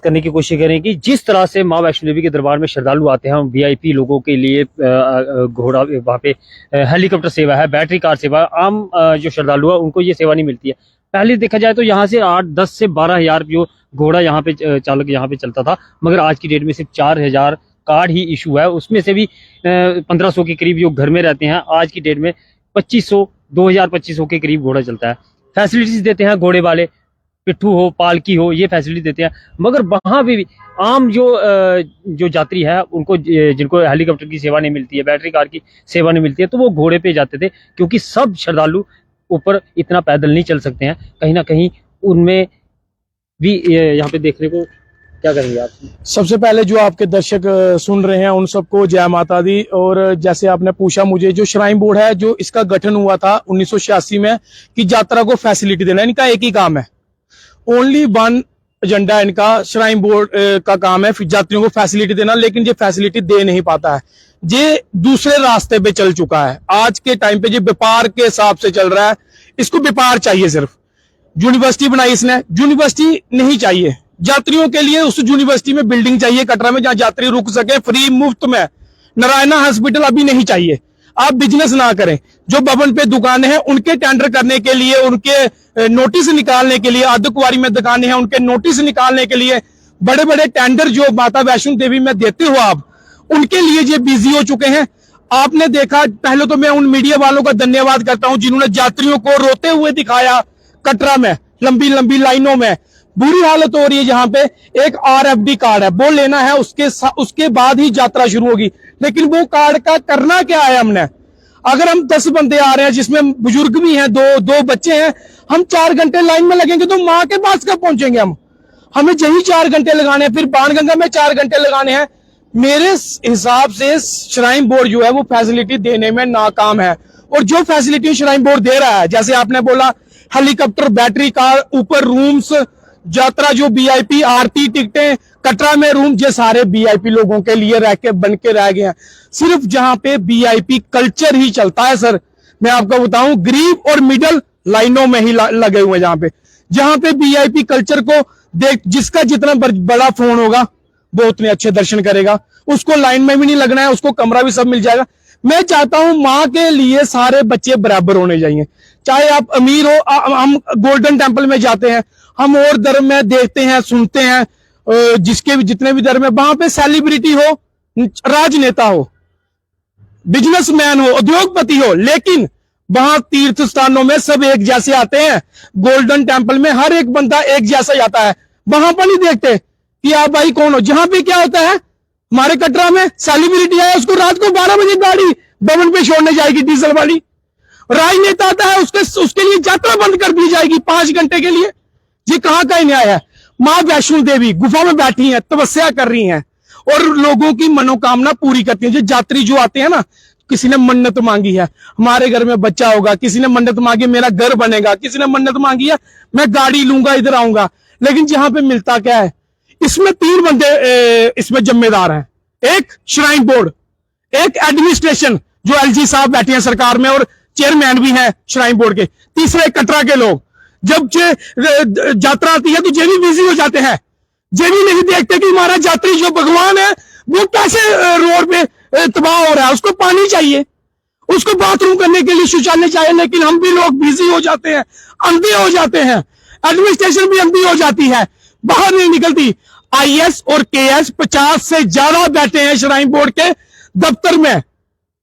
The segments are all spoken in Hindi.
करने की कोशिश करें कि जिस तरह से माँ वैष्णो देवी के दरबार में श्रद्धालु आते हैं, वीआईपी लोगों के लिए घोड़ा वहाँ पे हेलीकॉप्टर सेवा है, बैटरी कार सेवा, आम जो श्रद्धालु है उनको ये सेवा नहीं मिलती है। पहले देखा जाए तो यहाँ से 8-10 से 12,000 जो घोड़ा यहाँ पे चालक यहाँ पे चलता था, मगर आज की डेट में सिर्फ 4,000 कार्ड ही इशू है। उसमें से भी 1500 के करीब जो घर में रहते हैं, आज की डेट में 2500 के करीब घोड़ा चलता है। फैसिलिटीज देते हैं घोड़े वाले, पिट्ठू हो, पालकी हो, ये फैसिलिटी देते हैं। मगर वहां भी आम जो यात्री है उनको, जिनको हेलीकॉप्टर की सेवा नहीं मिलती है, बैटरी कार की सेवा नहीं मिलती है, तो वो घोड़े पे जाते थे, क्योंकि सब श्रद्धालु ऊपर इतना पैदल नहीं चल सकते हैं। कहीं ना कहीं उनमें भी यहाँ पे देखने को क्या करेंगे आप? सबसे पहले जो आपके दर्शक सुन रहे हैं उन सबको जय माता दी। और जैसे आपने पूछा मुझे, जो श्राइन बोर्ड है, जो इसका गठन हुआ था 1986 में, कि यात्रा को फैसिलिटी देना, इनका एक ही काम है, ओनली वन एजेंडा इनका श्राइन बोर्ड का काम है यात्रियों को फैसिलिटी देना। लेकिन ये फैसिलिटी दे नहीं पाता है, ये दूसरे रास्ते पे चल चुका है। आज के टाइम पे ये व्यापार के हिसाब से चल रहा है। इसको व्यापार चाहिए, सिर्फ यूनिवर्सिटी बनाई इसने, यूनिवर्सिटी नहीं चाहिए यात्रियों के लिए। उस यूनिवर्सिटी में बिल्डिंग चाहिए कटरा में, जहां यात्री रुक सके फ्री मुफ्त में। नारायणा हॉस्पिटल अभी नहीं चाहिए। आप बिजनेस ना करें, जो भवन पे दुकानें हैं उनके टेंडर करने के लिए, उनके नोटिस निकालने के लिए, अर्धकुंवारी में दुकानें हैं उनके नोटिस निकालने के लिए, बड़े बड़े टेंडर जो माता वैष्णो देवी में देते हो आप, उनके लिए ये बिजी हो चुके हैं। आपने देखा, पहले तो मैं उन मीडिया वालों का धन्यवाद करता हूं जिन्होंने यात्रियों को रोते हुए दिखाया कटरा में लंबी लंबी लाइनों में। बुरी हालत हो रही है जहां पे एक RFD कार्ड है, वो लेना है, उसके बाद ही यात्रा शुरू होगी। लेकिन वो कार्ड का करना क्या है हमने? अगर हम 10 बंदे आ रहे हैं, जिसमें बुजुर्ग भी हैं, दो बच्चे हैं, हम 4 घंटे लाइन में लगेंगे तो माँ के पास कब पहुंचेंगे हम? हमें यही 4 घंटे लगाने हैं, फिर बाणगंगा में 4 घंटे लगाने हैं। मेरे हिसाब से श्राइन बोर्ड जो है वो फैसिलिटी देने में नाकाम है। और जो फैसिलिटी श्राइन बोर्ड दे रहा है, जैसे आपने बोला हेलीकॉप्टर, बैटरी कार, ऊपर रूम्स, यात्रा जो VIP आरती टिकटें, कटरा में रूम, ये सारे VIP लोगों के लिए बन के रह गए हैं। सिर्फ जहां पे VIP कल्चर ही चलता है सर, मैं आपको बताऊं, गरीब और मिडिल लाइनों में ही लगे हुए हैं। जहां पे VIP कल्चर को देख, जिसका जितना बड़ा फोन होगा वो उतने अच्छे दर्शन करेगा, उसको लाइन में भी नहीं लगना है, उसको कमरा भी सब मिल जाएगा। मैं चाहता हूं माँ के लिए सारे बच्चे बराबर होने चाहिए, चाहे आप अमीर हो। हम गोल्डन टेम्पल में जाते हैं, हम और धर्म में देखते हैं, सुनते हैं, जिसके भी जितने भी धर्म है, वहां पे सेलिब्रिटी हो, राजनेता हो, बिजनेसमैन हो, उद्योगपति हो, लेकिन वहां तीर्थ स्थानों में सब एक जैसे आते हैं। गोल्डन टेम्पल में हर एक बंदा एक जैसा जाता है, वहां पर नहीं देखते कि आप भाई कौन हो। जहां पे क्या होता है, हमारे कटरा में सेलिब्रिटी है, उसको रात को 12 बजे गाड़ी भवन पे छोड़ने जाएगी डीजल वाली। राजनेता आता है, उसके लिए यात्रा बंद कर दी जाएगी 5 घंटे के लिए। ये कहां का न्याय है? माँ वैष्णो देवी गुफा में बैठी हैं, तपस्या कर रही हैं और लोगों की मनोकामना पूरी करती हैं। जो यात्री जो आते हैं ना, किसी ने मन्नत मांगी है हमारे घर में बच्चा होगा, किसी ने मन्नत मांगी मेरा घर बनेगा, किसी ने मन्नत मांगी है मैं गाड़ी लूंगा, इधर आऊंगा। लेकिन जहां पे मिलता क्या है? इसमें 3 बंदे इसमें जिम्मेदार हैं, एक श्राइन बोर्ड, एक एडमिनिस्ट्रेशन जो LG साहब बैठे हैं सरकार में और चेयरमैन भी हैं श्राइन बोर्ड के, तीसरे कटरा के लोग। जब यात्रा आती है तो जे भी बिजी हो जाते हैं, जे भी नहीं देखते कि हमारा यात्री जो भगवान है वो कैसे रोड पे तबाह हो रहा है। उसको पानी चाहिए, उसको बाथरूम करने के लिए शौचालय चाहिए, लेकिन हम भी लोग बिजी हो जाते हैं, अंधे हो जाते हैं, एडमिनिस्ट्रेशन भी अंधी हो जाती है, बाहर नहीं निकलती। IS और KS 50 से ज्यादा बैठे हैं श्राइन बोर्ड के दफ्तर में,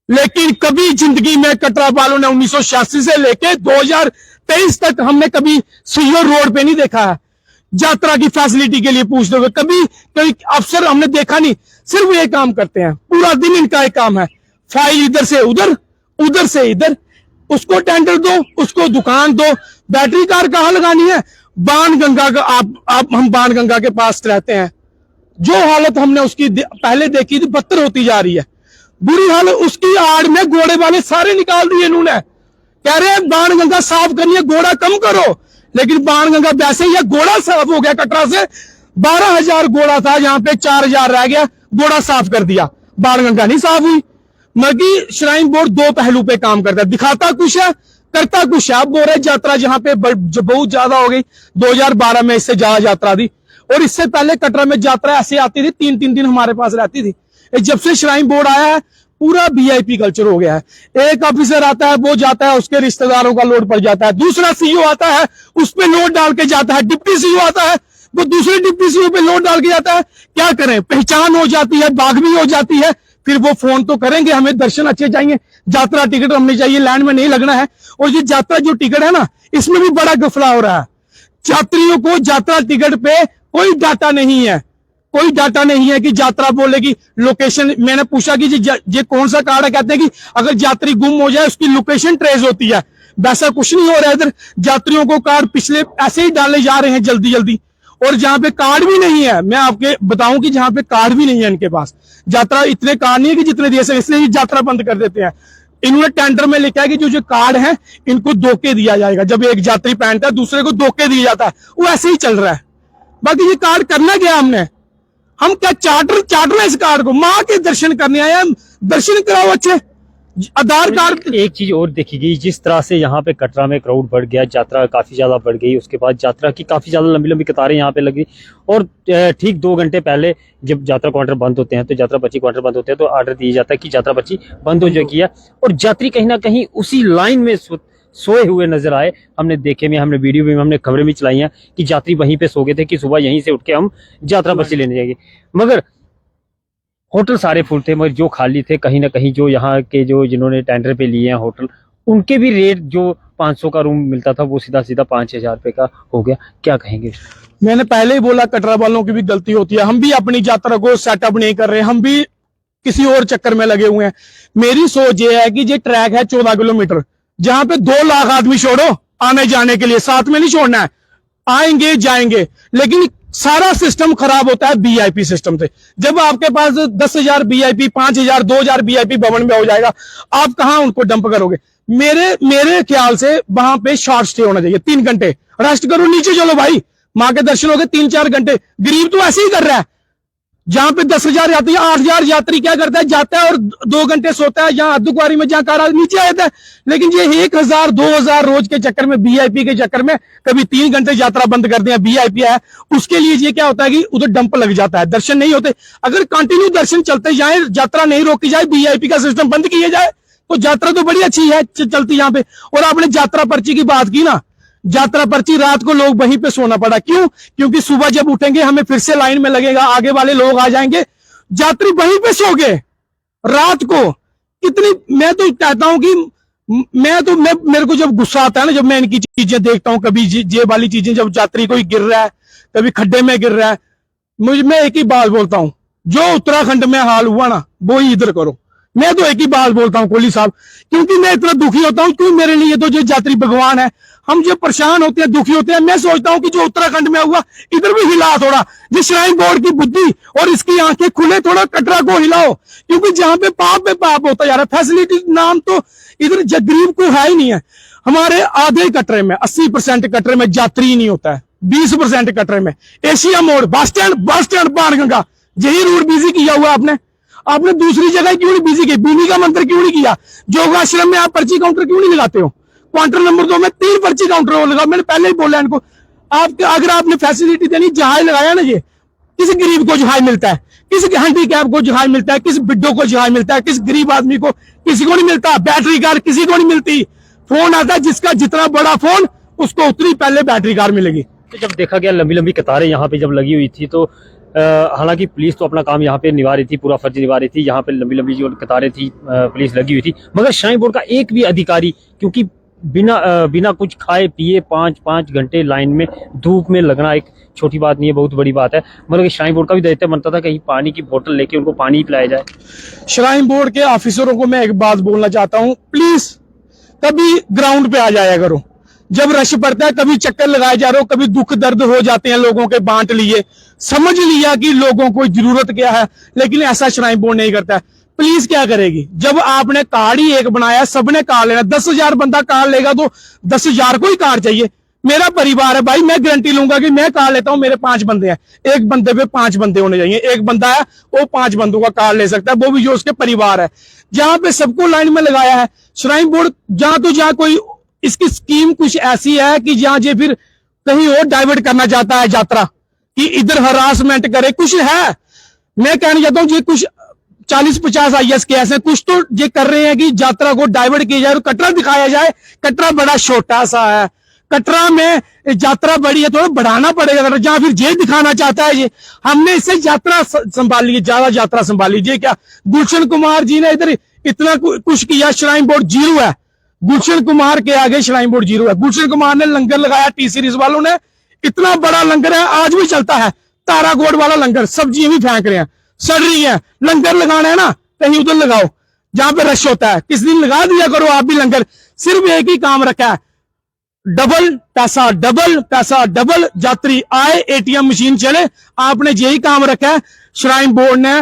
लेकिन कभी जिंदगी में कटरा वालों ने 1986 से लेके 2023 तक हमने कभी सीहोर रोड पे नहीं देखा है यात्रा की फैसिलिटी के लिए पूछते हुए। कभी कोई अफसर हमने देखा नहीं, सिर्फ ये काम करते हैं, पूरा दिन इनका एक काम है, फाइल इधर से उधर, उधर से इधर, उसको टेंडर दो, उसको दुकान दो। बैटरी कार कहां लगानी है? बाणगंगा का हम बाणगंगा के पास रहते हैं, जो हालत हमने उसकी पहले देखी थी बदतर होती जा रही है। बुरी हालत, उसकी आड़ में घोड़े वाले सारे निकाल दिए इन्होंने, कह रहे हैं बाणगंगा साफ करनी है, घोड़ा कम करो। लेकिन बाणगंगा वैसे ही घोड़ा साफ हो गया। कटरा से 12,000 घोड़ा था, यहाँ पे 4,000 रह गया, घोड़ा साफ कर दिया, बाणगंगा नहीं साफ हुई। मगर श्राइन बोर्ड 2 पहलू पे काम करता है, दिखाता कुछ है, करता कुछ है। अब बोल रहे यात्रा जहां पे बहुत ज्यादा हो गई, 2012 में इससे ज्यादा यात्रा थी, और इससे पहले कटरा में यात्रा ऐसे आती थी, 3-3 दिन हमारे पास रहती थी। जब से श्राइन बोर्ड आया है पूरा वीआईपी कल्चर हो गया है। एक ऑफिसर आता है, वो जाता है, उसके रिश्तेदारों का लोड पड़ जाता है, दूसरा सीईओ आता है, उस पे लोड डाल के जाता है, डिप्टी सीईओ आता है, वो दूसरे डिप्टी सीईओ पे लोड डाल के जाता है। क्या करें, पहचान हो जाती है, बागवी हो जाती है, फिर वो फोन तो करेंगे हमें दर्शन अच्छे चाहिए, यात्रा टिकट हमें चाहिए, लाइन में नहीं लगना है। और ये यात्रा जो टिकट है ना, इसमें भी बड़ा गफला हो रहा है। यात्रियों को यात्रा टिकट पे कोई डाटा नहीं है, कोई डाटा नहीं है कि यात्रा बोलेगी लोकेशन। मैंने पूछा कि ये कौन सा कार्ड है, कहते हैं कि अगर यात्री गुम हो जाए उसकी लोकेशन ट्रेस होती है। वैसा कुछ नहीं हो रहा है इधर। यात्रियों को कार्ड पिछले ऐसे ही डाले जा रहे हैं जल्दी जल्दी, और जहां पे कार्ड भी नहीं है, मैं आपके बताऊं कि जहां पे कार्ड भी नहीं है इनके पास, यात्रा इतने कार्ड नहीं है कि जितने दे सके, इसलिए यात्रा बंद कर देते हैं। इन्होंने टेंडर में लिखा है कि जो कार्ड है इनको धोखे दिया जाएगा। जब एक यात्री पहनता है दूसरे को धोखे दिया जाता है, वो ऐसे ही चल रहा है। बाकी ये कार्ड करना क्या हमने, हम क्या चार्टर है इस कार्ड को, माँ के दर्शन करने आए हैं, दर्शन कराओ अच्छे। आधार कार्ड। एक चीज और देखी गई, जिस तरह से यहाँ पे कटरा में क्राउड बढ़ गया, यात्रा काफी ज्यादा बढ़ गई, उसके बाद यात्रा की काफी ज्यादा लंबी लंबी कतारें यहाँ पे लगी। और ठीक 2 घंटे पहले जब यात्रा काउंटर बंद होते हैं, तो यात्रा पर्ची काउंटर बंद होते हैं, तो ऑर्डर दिया जाता है कि यात्रा पर्ची बंद हो जाएगी है, और यात्री कहीं ना कहीं उसी लाइन में सोए हुए नजर आए। हमने देखे में, हमने वीडियो में, हमने खबरें भी चलाई हैं कि यात्री वहीं पे सो गए थे कि सुबह यहीं से उठ के हम यात्रा पर्ची लेने जाएंगे। मगर होटल सारे फुल थे, मगर जो खाली थे कहीं ना कहीं, जो यहाँ के जो जिन्होंने टेंडर पे लिए हैं होटल, उनके भी रेट जो 500 का रूम मिलता था वो सीधा सीधा 5-6 रुपए का हो गया। क्या कहेंगे? मैंने पहले ही बोला कटरा वालों की भी गलती होती है। हम भी अपनी यात्रा को सेटअप नहीं कर रहे, हम भी किसी और चक्कर में लगे हुए हैं। मेरी सोच ये है कि ये ट्रैक है 14 किलोमीटर, जहां पे 2 लाख आदमी छोड़ो आने जाने के लिए, साथ में नहीं छोड़ना है, आएंगे जाएंगे। लेकिन सारा सिस्टम खराब होता है वीआईपी सिस्टम से। जब आपके पास 10,000 वीआईपी, 5,000, 2,000 वीआईपी भवन में हो जाएगा, आप कहां उनको डंप करोगे? मेरे ख्याल से वहां पे शॉर्ट स्टे होना चाहिए, 3 घंटे रेस्ट करो, नीचे चलो भाई, माँ के दर्शन हो गए 3-4 घंटे। गरीब तो ऐसे ही कर रहा है, जहां पे 10,000 यात्री, 8,000 यात्री क्या करता है, जाता है और 2 घंटे सोता है, जहां अर्धकुंवारी में जहां कारा नीचे आ जाता है। लेकिन ये 1,000 2,000 रोज के चक्कर में, वीआईपी के चक्कर में कभी 3 घंटे यात्रा बंद कर दिया, वीआईपी है, उसके लिए ये क्या होता है कि उधर डंप लग जाता है, दर्शन नहीं होते। अगर कंटिन्यू दर्शन चलते जाए, यात्रा नहीं रोकी जाए, वीआईपी का सिस्टम बंद किया जाए, तो यात्रा तो बड़ी अच्छी है चलती यहाँ पे। और आपने यात्रा पर्ची की बात की ना, यात्रा पर्ची रात को लोग वहीं पे सोना पड़ा, क्यों? क्योंकि सुबह जब उठेंगे हमें फिर से लाइन में लगेगा, आगे वाले लोग आ जाएंगे, यात्री वहीं पे सो गए रात को। कितनी, मैं तो कहता हूं कि मेरे को जब गुस्सा आता है ना, जब मैं इनकी चीजें देखता हूं, कभी ये वाली चीजें, जब यात्री कोई गिर रहा है, कभी खड्डे में गिर रहा है, मैं एक ही बात बोलता हूं, जो उत्तराखंड में हाल हुआ ना वो ही इधर करो। मैं तो एक ही बात बोलता हूं कोहली साहब, क्योंकि मैं इतना दुखी होता हूं, क्योंकि मेरे लिए तो जो यात्री भगवान है। हम जो परेशान होते हैं, दुखी होते हैं, मैं सोचता हूं कि जो उत्तराखंड में हुआ इधर भी हिला थोड़ा, जो श्राइन बोर्ड की बुद्धि और इसकी आंखें खुले, थोड़ा कटरा को हिलाओ, क्योंकि जहां पे पाप होता जा रहा है। फैसिलिटी नाम तो इधर गरीब को है ही नहीं है। हमारे आधे कटरे में 80% कटरे में यात्री ही नहीं होता है, 20% कटरे में। एशिया मोड़, बस स्टैंड बाणगंगा, यही रूट बिजी किया हुआ आपने दूसरी जगह क्यों नहीं बिजी की? बीनी का मंदिर क्यों नहीं किया? योगाश्रम में आप पर्ची काउंटर क्यों नहीं लगाते हो? क्वार्टर नंबर 2 में 3 पर्ची काउंटर लगा। मैंने पहले ही बोला इनको, अगर आपने फैसिलिटी देनी, जहाज लगाया ना, ये किसी गरीब को जहाज मिलता है, किसी हैंडीकैप को जहाज मिलता है, किसी बिड्डो को जहाज मिलता है, किसी गरीब आदमी को किसी को नहीं मिलता। बैटरी कार किसी को नहीं मिलती। फोन आता है, जिसका जितना बड़ा फोन उसको उतनी पहले बैटरी कार मिलेगी। तो जब देखा गया लंबी लंबी कतारें यहाँ पे जब लगी हुई थी, तो हालांकि पुलिस तो अपना काम यहाँ पे निभा रही थी, पूरा फर्ज निभा रही थी, यहाँ पे लंबी लंबी जो कतारें थी पुलिस लगी हुई थी, मगर श्राइन बोर्ड का एक भी अधिकारी, क्योंकि बिना कुछ खाए पिए 5-5 घंटे लाइन में धूप में लगना एक छोटी बात नहीं है, बहुत बड़ी बात है। मतलब श्राइन बोर्ड का भी दायित्व बनता था कहीं पानी की बोतल लेके उनको पानी पिलाया जाए। श्राइन बोर्ड के ऑफिसरों को मैं एक बात बोलना चाहता हूं, प्लीज कभी ग्राउंड पे आ जाया करो। जब रश पड़ता है, कभी चक्कर लगाए जा रहे हो, कभी दुख दर्द हो जाते हैं लोगों के, बांट लिए, समझ लिया कि लोगों को जरूरत क्या है, लेकिन ऐसा श्राइन बोर्ड नहीं करता है। पुलिस क्या करेगी? जब आपने कार्ड ही एक बनाया, सबने कार्ड लेना, 10,000 बंदा कार्ड लेगा तो 10,000 को ही कार्ड चाहिए। मेरा परिवार है भाई, मैं गारंटी लूंगा कि मैं कार्ड लेता हूं, मेरे 5 बंदे हैं, एक बंदे पे 5 बंदे होने चाहिए। एक बंदा है वो 5 बंदों का कार्ड ले सकता है, वो भी जो उसके परिवार है। जहां पे सबको लाइन में लगाया है श्राइन बोर्ड, जहां कोई इसकी स्कीम कुछ ऐसी है कि जहां जे फिर कहीं और डाइवर्ट करना चाहता है यात्रा, कि इधर हरासमेंट करे, कुछ है। मैं कहना चाहता हूँ ये कुछ 40-50 IAS केस है, कुछ तो ये कर रहे हैं कि यात्रा को डाइवर्ट किया जाए और कटरा दिखाया जाए। कटरा बड़ा छोटा सा है, कटरा में यात्रा बड़ी है, थोड़ा बढ़ाना पड़ेगा, जहां फिर ये दिखाना चाहता है ये हमने इससे यात्रा संभाली, ज्यादा यात्रा संभाली। ये क्या गुलशन कुमार जी ने इधर इतना कुछ किया, श्राइन बोर्ड जीरो है। गुलशन कुमार के आगे श्राइन बोर्ड जीरो है। गुलशन कुमार ने लंगर लगाया, टी सीरीज वालों ने इतना बड़ा लंगर है, आज भी चलता है, ताराकोट वाला लंगर, सब्जियां भी फेंक रहे हैं, सड़ रही है। लंगर लगाना है ना, कहीं उधर लगाओ जहां पे रश होता है, किस दिन लगा दिया करो आप भी लंगर। सिर्फ एक ही काम रखा है, डबल पैसा डबल, यात्री आए ATM मशीन चले, आपने यही काम रखा है। श्राइन बोर्ड ने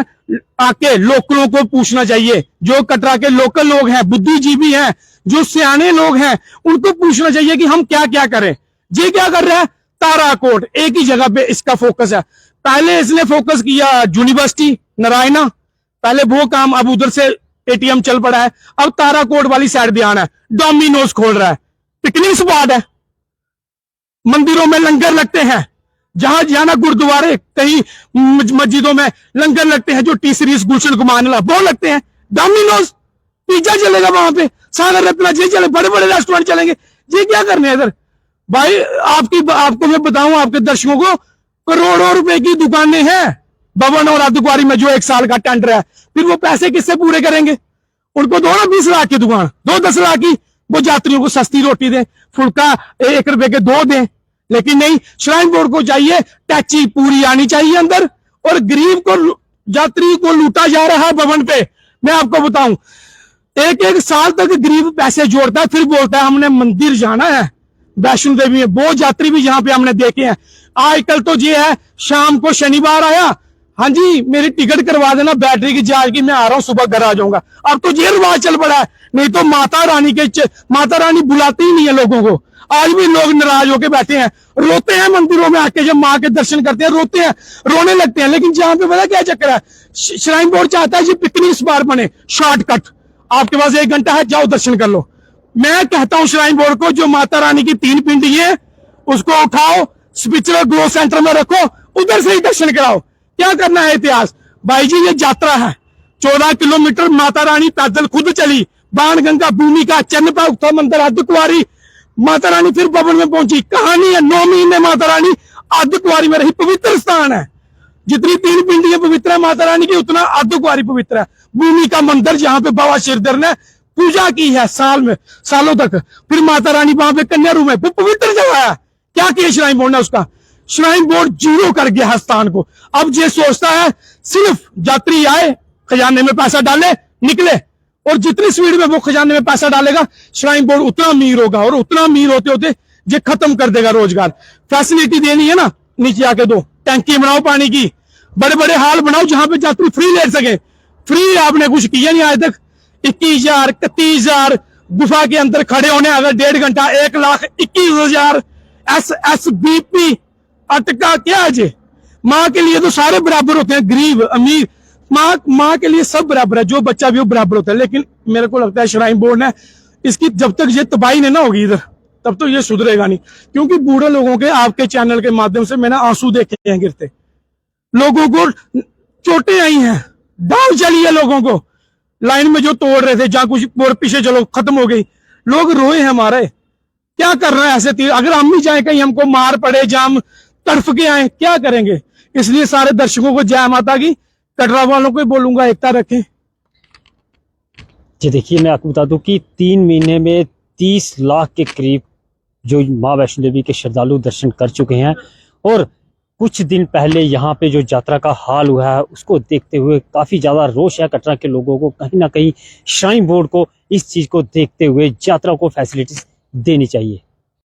आके लोकलों को पूछना चाहिए, जो कटरा के लोकल लोग हैं, बुद्धिजीवी हैं, जो सियाने लोग हैं, उनको पूछना चाहिए कि हम क्या क्या करें। ये क्या कर रहा है, ताराकोट एक ही जगह पे इसका फोकस है। पहले इसने फोकस किया यूनिवर्सिटी नारायणा, पहले वो काम, अब उधर से ATM चल पड़ा है, अब ताराकोट वाली साइड ध्यान है। डोमिनोज खोल रहा है, पिकनिक स्पॉट है, मंदिरों में लंगर लगते हैं, जहां जाना गुरुद्वारे, कहीं मस्जिदों में लंगर लगते हैं, जो टी सीरीज गुलशन कुमार ने वो लगते हैं। डोमिनोज पिज्जा चलेगा वहां पे, सागर रत्ना जी चले, बड़े बड़े रेस्टोरेंट चलेंगे। ये क्या करने हैं इधर भाई? आपको मैं बताऊं, आपके दर्शकों को, करोड़ों रुपए की दुकानें हैं भवन और अर्धकुंवारी में, जो 1 साल का टेंडर है। फिर वो पैसे किससे पूरे करेंगे? उनको दो ना 20 लाख की दुकान, 10 लाख की, वो यात्रियों को सस्ती रोटी दें, फुल्का 1 रुपए के 2 दें। लेकिन नहीं, श्राइन बोर्ड को चाहिए टैक्सी पूरी आनी चाहिए अंदर, और गरीब को, यात्री को लूटा जा रहा है भवन पे। मैं आपको बताऊं, 1-1 साल तक गरीब पैसे जोड़ता है, फिर बोलता है हमने मंदिर जाना है, वैष्णो देवी में। वो यात्री भी यहाँ पे हमने देखे हैं। आजकल तो ये है, शाम को शनिवार आया, हाँ जी मेरी टिकट करवा देना बैटरी की चार्ज की, मैं आ रहा हूं, सुबह घर आ जाऊंगा। अब तो ये रिवाज चल पड़ा है। नहीं तो माता रानी बुलाती ही नहीं है लोगों को। आज भी लोग नाराज होकर बैठे हैं, रोते हैं मंदिरों में आके, जब माँ के दर्शन करते हैं रोते हैं, रोने लगते हैं। लेकिन जहां पे पता क्या चक्कर है, श्राइन बोर्ड चाहता है ये पिकनिक स्पॉट बने, शॉर्टकट, आपके पास 1 घंटा है, जाओ दर्शन कर लो। मैं कहता हूं श्राइन बोर्ड को, जो माता रानी की 3 पिंडी है उसको उठाओ, स्पिरिचुअल ग्रोथ सेंटर में रखो, उधर से ही दर्शन कराओ। क्या करना है इतिहास भाई जी? ये यात्रा है, 14 किलोमीटर माता रानी पैदल खुद चली, बाणगंगा, भूमिका, चन्नपा, उत्था मंदिर, अर्धकुंवारी, माता रानी फिर भवन में पहुंची। कहानी है, 9 महीने माता रानी अर्धकुंवारी में रही। पवित्र स्थान है, जितनी 3 पिंडियां पवित्र है माता रानी की, उतना अर्धकुंवारी पवित्र है। भूमि का मंदिर, जहां पे बाबा शिरधर ने पूजा की है सालों तक। फिर माता रानी वहां पे कन्या रूप है, वो पवित्र जगह है। क्या किया श्राइन बोर्ड ने? उसका श्राइन बोर्ड जीरो कर गया है स्थान को। अब ये सोचता है सिर्फ यात्री आए, खजाने में पैसा डाले, निकले, और जितनी स्पीड में वो खजाने में पैसा डालेगा, श्राइन बोर्ड उतना अमीर होगा, और उतना अमीर होते होते ये खत्म कर देगा रोजगार। फैसिलिटी देनी है ना, नीचे आके दो, टैंकी बनाओ पानी की, बड़े बड़े हाल बनाओ जहां पे यात्री फ्री ले सके। फ्री आपने कुछ किया नहीं आज तक। 21,000 31,000 गुफा के अंदर खड़े होने, अगर 1.5 घंटा 1,21,000 SSBP अटका क्या है? माँ के लिए तो सारे बराबर होते हैं, गरीब अमीर, माँ के लिए सब बराबर है, जो बच्चा भी वो बराबर होता है। लेकिन मेरे को लगता है श्राइन बोर्ड ने इसकी, जब तक ये तबाही नहीं ना होगी इधर, तब तो ये सुधरेगा नहीं। क्योंकि बूढ़े लोगों के, आपके चैनल के माध्यम से मैंने आंसू देखे हैं गिरते, लोगों को चोटें आई हैं, डाल चली है लोगों को, लाइन में जो तोड़ रहे थे, जहां कुछ पीछे चलो खत्म हो गई, लोग रोए हैं हमारे। क्या कर रहे हैं ऐसे तीर? अगर हम भी जाए कहीं हमको मार पड़े, जाम तड़फ के आए, क्या करेंगे? इसलिए सारे दर्शकों को जय माता की, कटरा वालों को बोलूंगा एकता रखें। जी देखिए, मैं आपको बता दूं कि 3 महीने में 30 लाख के करीब जो माँ वैष्णो देवी के श्रद्धालु दर्शन कर चुके हैं, और कुछ दिन पहले यहाँ पे जो यात्रा का हाल हुआ है उसको देखते हुए काफ़ी ज़्यादा रोष है कटरा के लोगों को। कहीं ना कहीं श्राइन बोर्ड को इस चीज़ को देखते हुए यात्रा को फैसिलिटीज देनी चाहिए।